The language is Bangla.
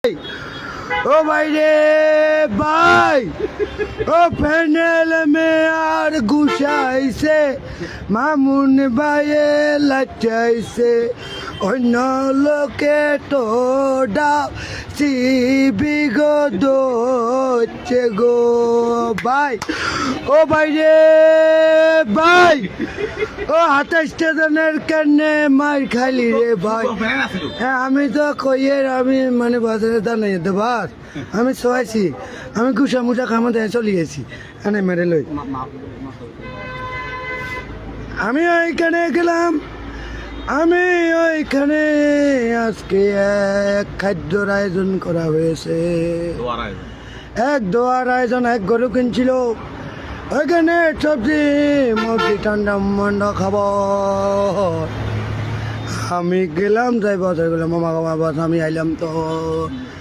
ओ भाई रे भाई ओ पैनल में আর গুছাইছে মামুন ভাইয়ে লাচাইছে অন্য লোকে তো ডাও বিগত হচ্ছে গো ভাই ও ভাই রে ভাই ও 28 স্টেশনের কেনে মার খালি রে ভাই হ্যাঁ আমি তো কইয়ের আমি মানে বাজারে দাঁড়াই দেবার আমি শোয়াইছি আমি গুছা মুছা খামা দিয়ে চলে গেছি এনে মেরে লই আমি ওইখানে গেলাম আমি ওইখানে আজকে এক খাদ্যর আয়োজন করা হয়েছে এক দোয়ার আয়োজন এক গরু কিনছিল ওইখানে সবজি মুরগি ঠান্ডা মান্ডা খাবার আমি গেলাম যাই বাজার গেলাম মামা বাবা আমি আইলাম তো